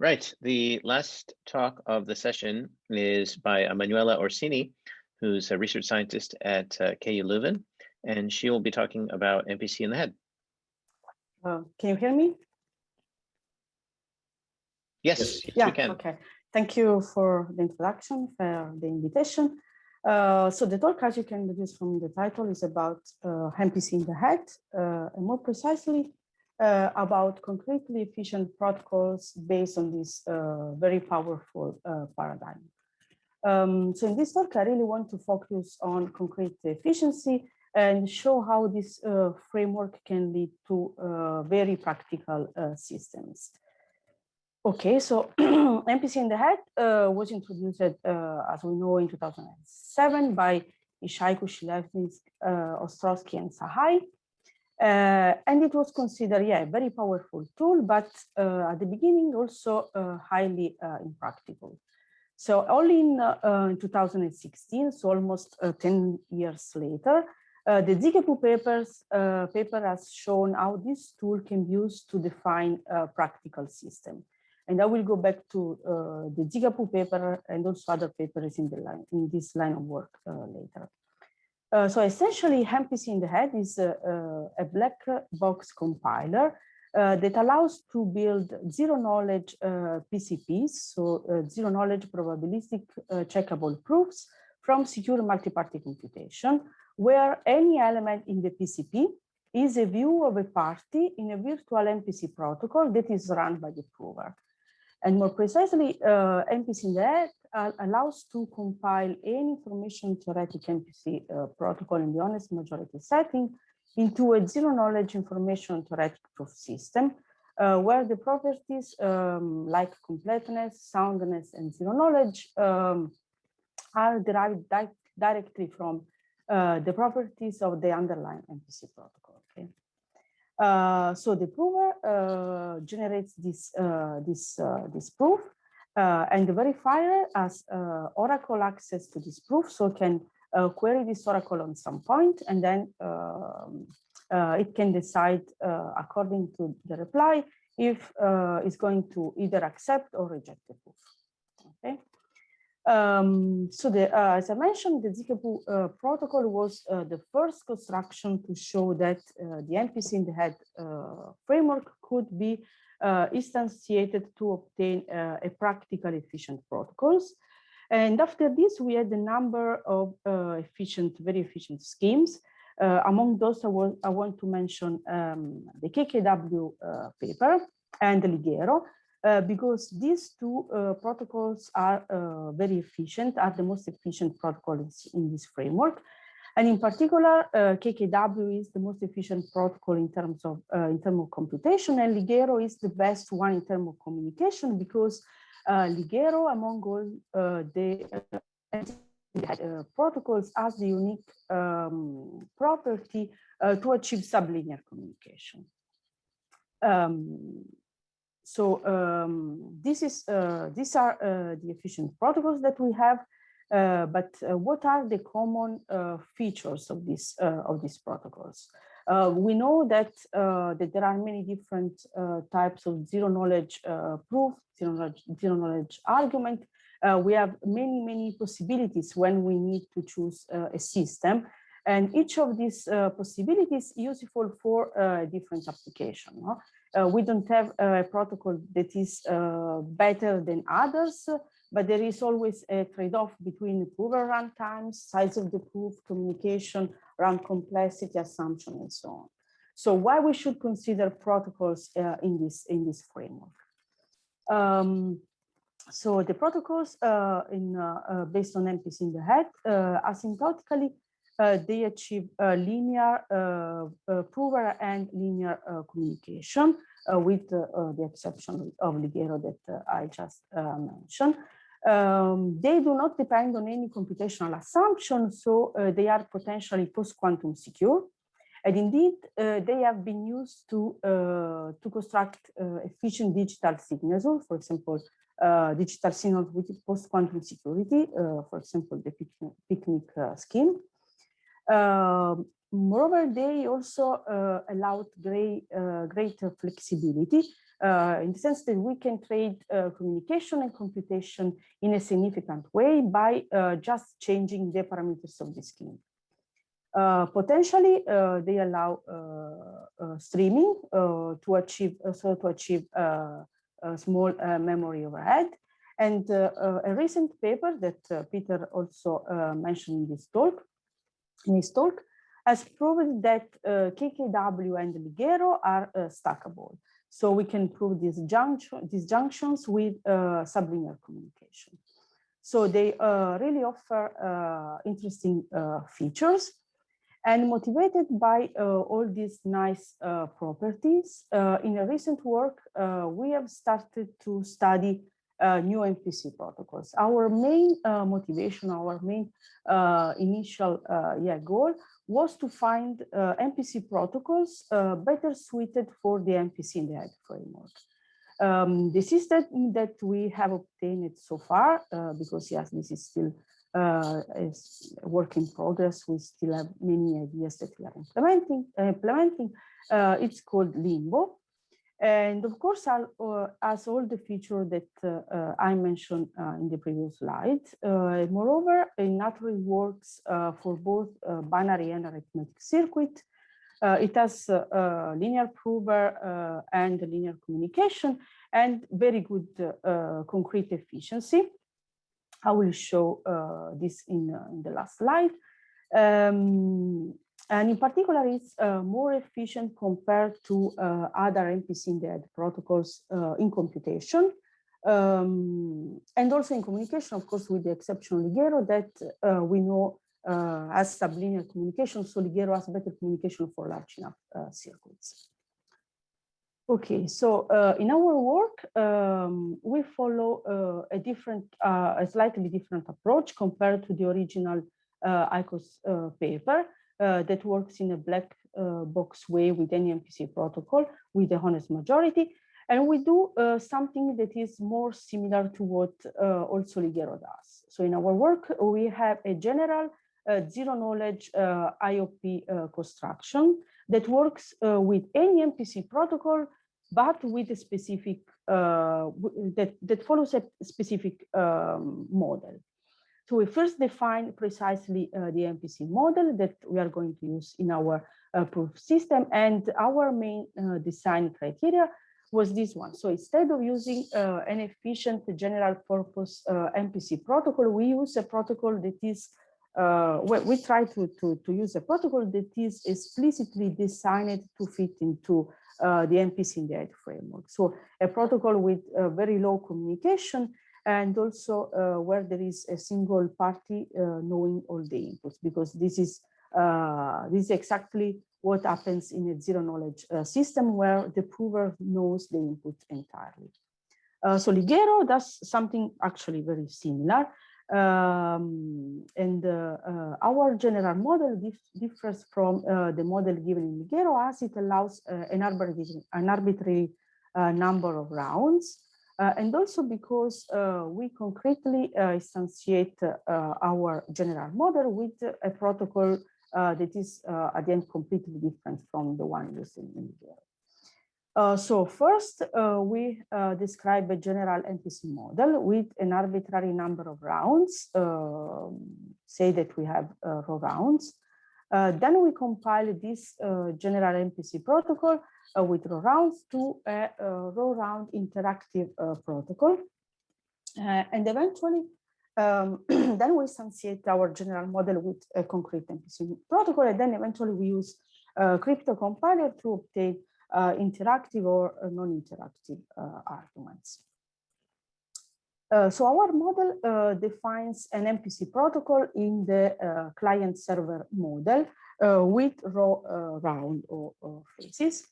Right. The last talk of the session is by Emmanuela Orsini, who's a research scientist at KU Leuven, and she will be talking about MPC in the head. Can you hear me? Yes, yeah, we can. Okay. Thank you for the introduction, for the invitation. So the talk, as you can deduce from the title, is about MPC in the head, and more precisely about concretely efficient protocols based on this very powerful paradigm. So in this talk, I really want to focus on concrete efficiency and show how this framework can lead to very practical systems. Okay, so MPC in the head was introduced, as we know, in 2007 by Ishaiku, Shilevnik, Ostrowski, and Sahai. And it was considered, a very powerful tool, but at the beginning also highly impractical. So only in 2016, so almost 10 years later, the ZKProof paper has shown how this tool can be used to define a practical system. And I will go back to the ZKProof paper and also other papers in this line of work later. So essentially, MPC in the head is a black box compiler that allows to build zero-knowledge PCPs, so zero-knowledge probabilistic checkable proofs from secure multi-party computation, where any element in the PCP is a view of a party in a virtual MPC protocol that is run by the prover. And more precisely, MPC in the head allows to compile any information theoretic MPC protocol in the honest majority setting into a zero-knowledge information theoretic proof system, where the properties like completeness, soundness, and zero-knowledge are derived directly from the properties of the underlying MPC protocol. Okay? So the prover generates this proof, and the verifier has oracle access to this proof, so can query this oracle on some point, and then it can decide according to the reply if it's going to either accept or reject the proof. Okay. So as I mentioned, the ZKProof protocol was the first construction to show that the MPC in the head framework could be instantiated to obtain a practical efficient protocols. And after this, we had a number of very efficient schemes. Among those, I want to mention the KKW paper and the Ligero, because these two protocols are very efficient, are the most efficient protocols in this framework. And in particular, KKW is the most efficient protocol in terms of computation, and Ligero is the best one in terms of communication, because Ligero, among all the protocols, has the unique property to achieve sublinear communication. These are the efficient protocols that we have, but what are the common features of these protocols? We know that there are many different types of zero-knowledge proof, zero-knowledge argument. We have many possibilities when we need to choose a system, and each of these possibilities is useful for a different application. No? We don't have a protocol that is better than others, but there is always a trade-off between prover runtimes, size of the proof, communication, run complexity, assumption, and so on. So why we should consider protocols in this framework? So the protocols based on MPC in the head, asymptotically, they achieve linear prover and linear communication, with the exception of Ligero that I just mentioned. They do not depend on any computational assumption, so they are potentially post-quantum secure. And indeed, they have been used to construct efficient digital signals, for example, digital signals with post-quantum security, for example, the picnic scheme. Moreover, they also allowed greater flexibility in the sense that we can trade communication and computation in a significant way by just changing the parameters of the scheme. Potentially, they allow streaming to achieve a small memory overhead. And a recent paper that Peter also mentioned in his talk, has proven that KKW and Ligero are stackable. So we can prove these junctions with sublinear communication. So they really offer interesting features. And motivated by all these nice properties, in a recent work, we have started to study new MPC protocols. Our main motivation, our main initial goal was to find MPC protocols better suited for the MPC-in-the-Head framework. The system that we have obtained so far, because yes, this is still is a work in progress, we still have many ideas that we are implementing. It's called Limbo. And of course, as all the features that I mentioned in the previous slide. Moreover, it naturally works for both binary and arithmetic circuit. It has linear prover and linear communication and very good concrete efficiency. I will show this in the last slide. And in particular, it's more efficient compared to other MPC-in-the-Head protocols in computation. And also in communication, of course, with the exception of Ligero that we know has sublinear communication. So Ligero has better communication for large enough circuits. Okay, so in our work, we follow a slightly different approach compared to the original ICOS paper that works in a black box way with any MPC protocol with a honest majority. And we do something that is more similar to what also Ligero does. So in our work, we have a general zero knowledge IOP construction that works with any MPC protocol, but with a specific, that follows a specific model. So we first define precisely the MPC model that we are going to use in our proof system. And our main design criteria was this one. So instead of using an efficient general purpose MPC protocol, we use a protocol that is, we try to use a protocol that is explicitly designed to fit into the MPC-in-the-Head framework. So a protocol with very low communication and also where there is a single party knowing all the inputs, because this is exactly what happens in a zero knowledge system where the prover knows the input entirely. So Ligero does something actually very similar. And our general model differs from the model given in Ligero, as it allows an arbitrary number of rounds. And also because we concretely instantiate our general model with a protocol that is at the end completely different from the one used in Ligero. So first, we describe a general MPC model with an arbitrary number of rounds, say that we have row rounds. Then we compile this general MPC protocol with row rounds to a row round interactive protocol. And eventually, then we instantiate our general model with a concrete MPC protocol. And then eventually we use crypto compiler to obtain interactive or non-interactive arguments. So our model defines an MPC protocol in the client-server model with row round or phases.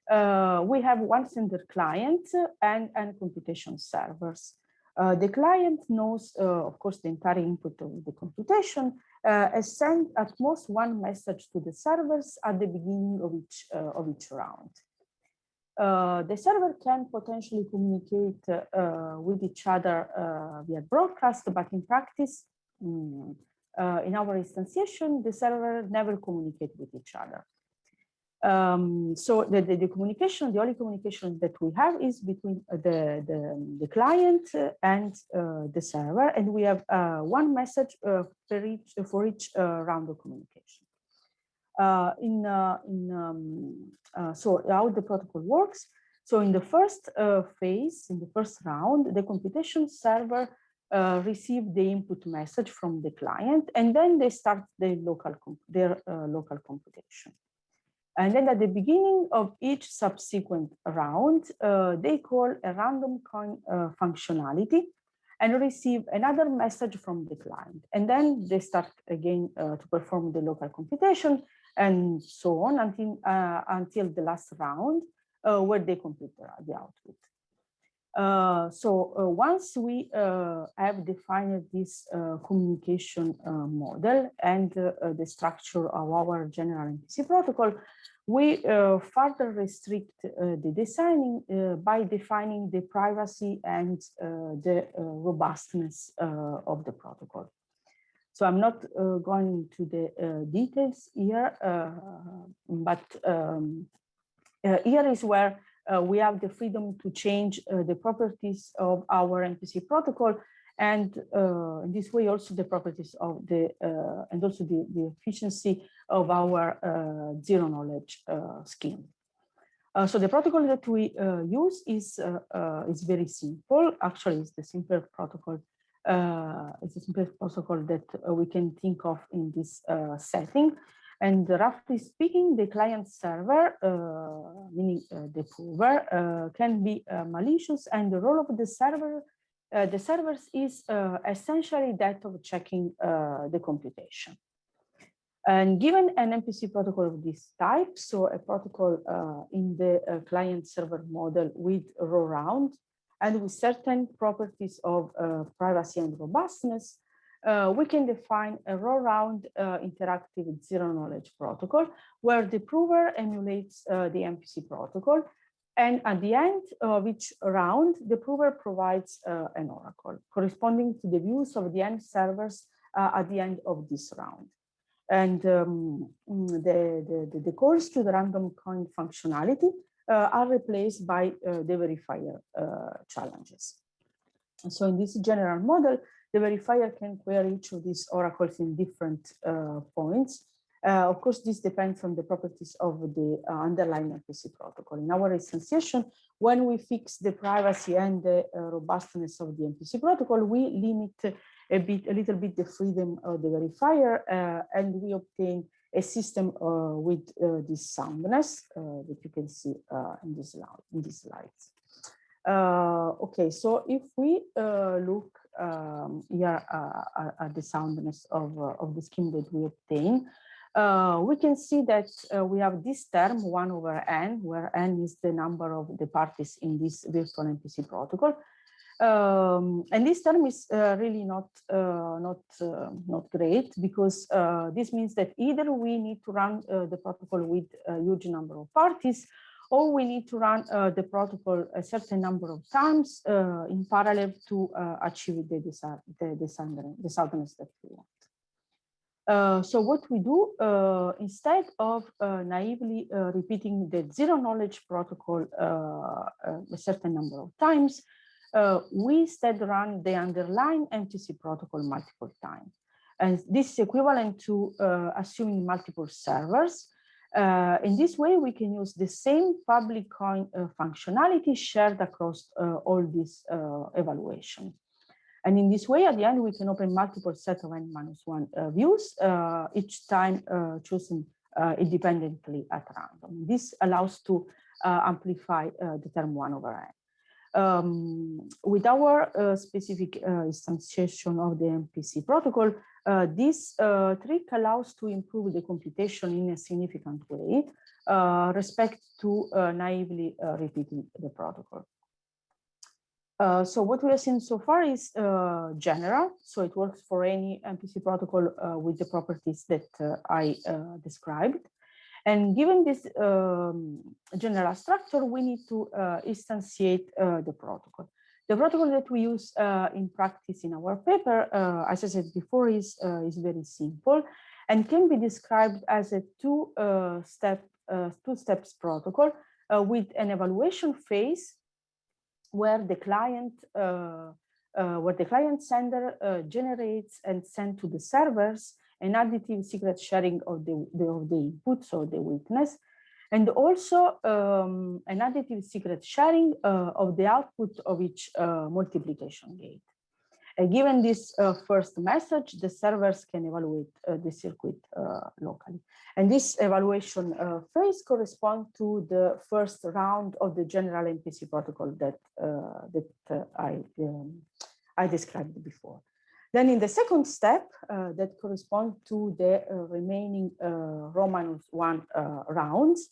We have one standard client and computation servers. The client knows, of course, the entire input of the computation, send at most one message to the servers at the beginning of each round. The server can potentially communicate with each other via broadcast, but in practice, in our instantiation, the server never communicate with each other. So the communication, the only communication that we have is between the client and the server, and we have one message for each round of communication. So how the protocol works. So in the first phase, in the first round, the computation server receive the input message from the client, and then they start their local computation. And then at the beginning of each subsequent round, they call a random coin functionality and receive another message from the client. And then they start again to perform the local computation and so on until the last round where they compute the output. Once we have defined this communication model and the structure of our general MPC protocol, we further restrict the designing by defining the privacy and the robustness of the protocol. So I'm not going into the details here, but here is where we have the freedom to change the properties of our MPC protocol, and in this way also the properties of the and also the efficiency of our zero knowledge scheme. So the protocol that we use is very simple. Actually, it's the simplest protocol. It's the simplest protocol that we can think of in this setting. And roughly speaking, the client server, meaning the prover, can be malicious, and the role of the servers is essentially that of checking the computation. And given an MPC protocol of this type, so a protocol in the client server model with row round and with certain properties of privacy and robustness, we can define a row round interactive zero knowledge protocol where the prover emulates the MPC protocol, and at the end of each round, the prover provides an oracle corresponding to the views of the end servers at the end of this round. And the calls to the random coin functionality are replaced by the verifier challenges. And so in this general model, the verifier can query each of these oracles in different points. Of course, this depends on the properties of the underlying MPC protocol. In our instantiation, when we fix the privacy and the robustness of the MPC protocol, we limit a little bit the freedom of the verifier, and we obtain a system with this soundness that you can see in these slides. Okay, so if we look here at the soundness of the scheme that we obtain, we can see that we have this term 1 over n, where n is the number of the parties in this virtual MPC protocol. And this term is really not great, because this means that either we need to run the protocol with a huge number of parties, or we need to run the protocol a certain number of times in parallel to achieve the soundness that we want. So what we do, instead of naively repeating the zero knowledge protocol a certain number of times, we instead run the underlying MPC protocol multiple times. And this is equivalent to assuming multiple servers. In this way, we can use the same public coin functionality shared across all these evaluations. And in this way, at the end, we can open multiple set of n-1 views, each time chosen independently at random. This allows to amplify the term 1 over n. With our specific instantiation of the MPC protocol, this trick allows to improve the computation in a significant way, respect to naively repeating the protocol. So what we have seen so far is general, so it works for any MPC protocol with the properties that I described. And given this general structure, we need to instantiate the protocol. The protocol that we use in practice in our paper, as I said before, is very simple and can be described as a two-step two-steps protocol with an evaluation phase where the client sender generates and sends to the servers an additive secret sharing of the input, so the witness, and also an additive secret sharing of the output of each multiplication gate. Given this first message, the servers can evaluate the circuit locally. And this evaluation phase corresponds to the first round of the general MPC protocol that I described before. Then in the second step, that corresponds to the remaining Rho-1 rounds,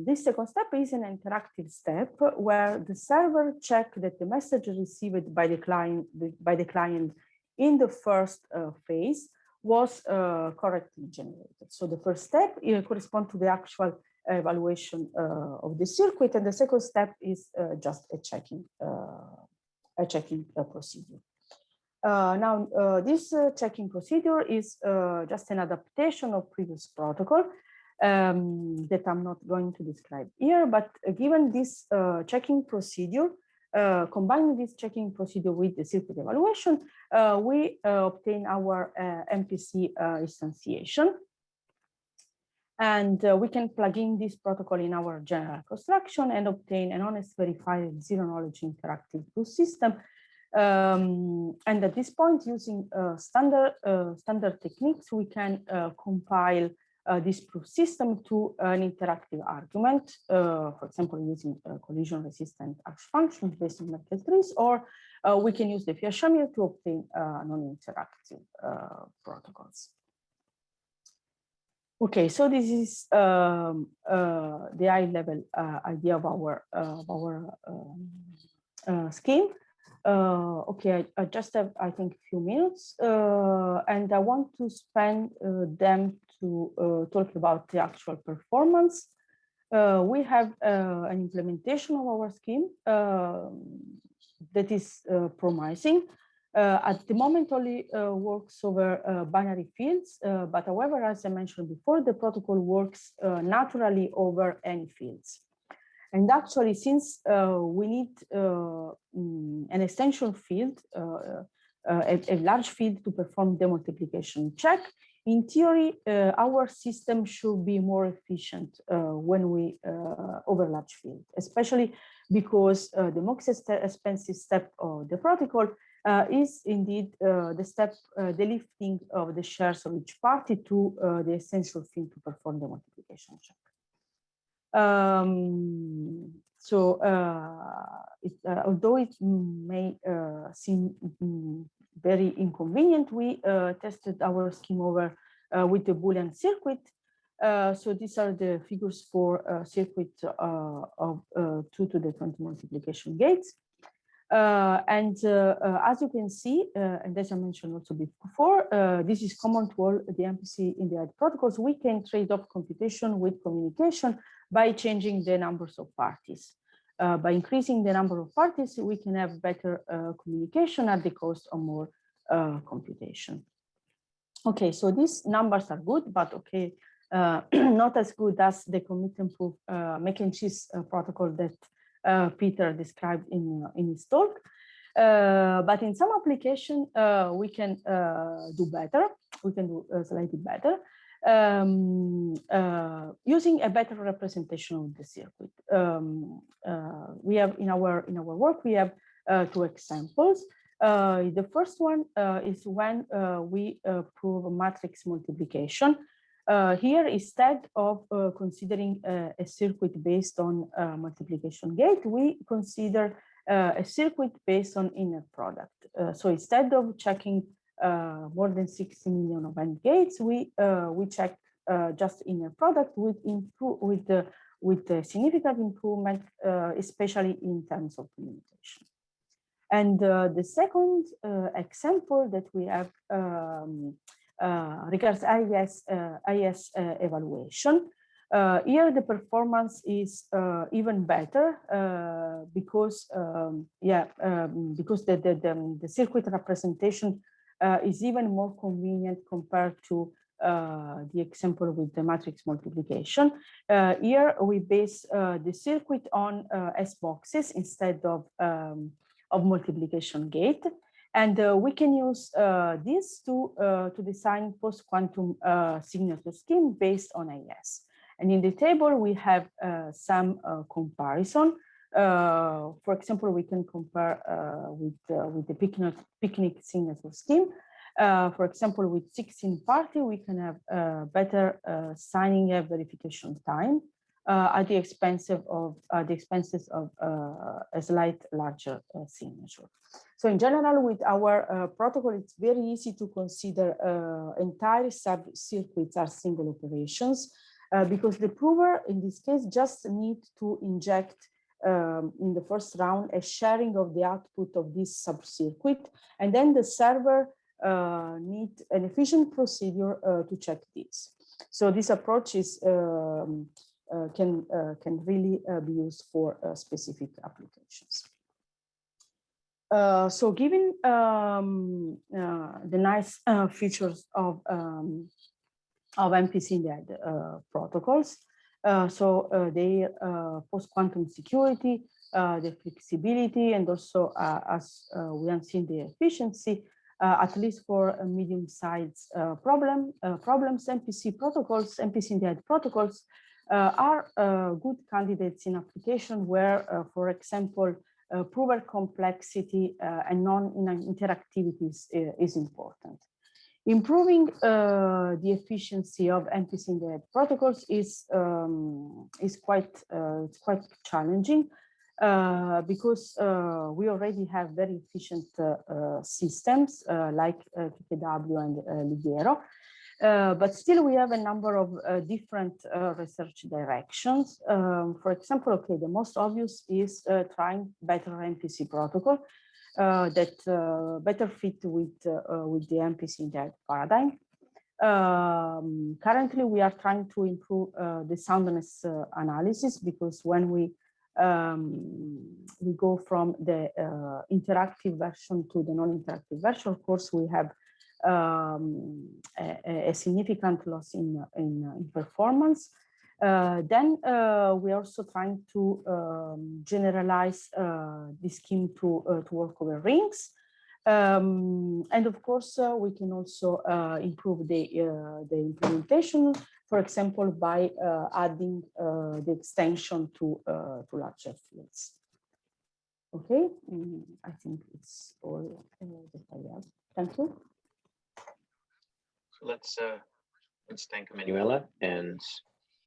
this second step is an interactive step where the server checks that the message received by the client in the first phase was correctly generated. So the first step corresponds to the actual evaluation of the circuit, and the second step is just a checking procedure. Now, this checking procedure is just an adaptation of previous protocol that I'm not going to describe here, but given this checking procedure, combining this checking procedure with the circuit evaluation, we obtain our MPC instantiation. And we can plug in this protocol in our general construction and obtain an honest, verified, zero-knowledge interactive proof system. And at this point, using standard techniques, we can compile this proof system to an interactive argument, for example, using collision-resistant hash functions based on Merkle trees, or we can use the Fiat-Shamir to obtain non-interactive protocols. Okay, so this is the high-level idea of our scheme. Okay, I just have, I think, a few minutes, and I want to spend them to talk about the actual performance. We have an implementation of our scheme that is promising. At the moment, only works over binary fields, but however, as I mentioned before, the protocol works naturally over any fields. And actually, since we need an extension field, a large field to perform the multiplication check, in theory, our system should be more efficient when we over large field, especially because the most expensive step of the protocol is indeed the step, the lifting of the shares of each party to the essential field to perform the multiplication check. Although it may seem very inconvenient, we tested our scheme over with the Boolean circuit. So these are the figures for circuit of 2 to the 20 multiplication gates. As you can see, and as I mentioned also before, this is common to all the MPC-in-the-Head protocols. We can trade off computation with communication by changing the numbers of parties. By increasing the number of parties, we can have better communication at the cost of more computation. Okay, so these numbers are good, but okay, not as good as the commit and proof make and cheese protocol that Peter described in his talk. But in some application, we can do better. We can do slightly better. Using a better representation of the circuit. We have in our work, we have 2 examples. The first one is when we prove matrix multiplication. Here, instead of considering a circuit based on multiplication gate, we consider a circuit based on inner product. So instead of checking more than 60 million of AND gates, we check just inner product with a significant improvement, especially in terms of communication. And the second example that we have regards IS evaluation. Here the performance is even better because the circuit representation is even more convenient compared to the example with the matrix multiplication. Here we base the circuit on S boxes instead of multiplication gate. And we can use this to design post-quantum signature scheme based on AES. And in the table, we have some comparison. For example, we can compare with the picnic signature scheme. For example, with 16 party, we can have better signing and verification time at the expenses of a slight larger signature. So in general, with our protocol, it's very easy to consider entire sub-circuits are single operations because the prover, in this case, just need to inject in the first round a sharing of the output of this sub-circuit, and then the server need an efficient procedure to check this. So this approach is can really be used for specific applications. So given the nice features of MPC-in-the-Head protocols, they post-quantum security, the flexibility, and also as we have seen the efficiency, at least for medium-sized problems, MPC protocols, MPC-in-the-Head protocols are good candidates in application where, for example, prover complexity and non-interactivity is important. Improving the efficiency of MPC-in-the-Head protocols is quite challenging because we already have very efficient systems like TKW and Ligero. But still, we have a number of different research directions. For example, okay, the most obvious is trying better MPC protocol that better fit with the MPC-in-the-Head paradigm. Currently, we are trying to improve the soundness analysis because when we go from the interactive version to the non-interactive version, of course, we have a significant loss in performance. Then we are also trying to generalize the scheme to work over rings. And of course, we can also improve the implementation, for example, by adding the extension to larger fields. Okay, I think it's all that I have. Thank you. So let's thank Emmanuela, and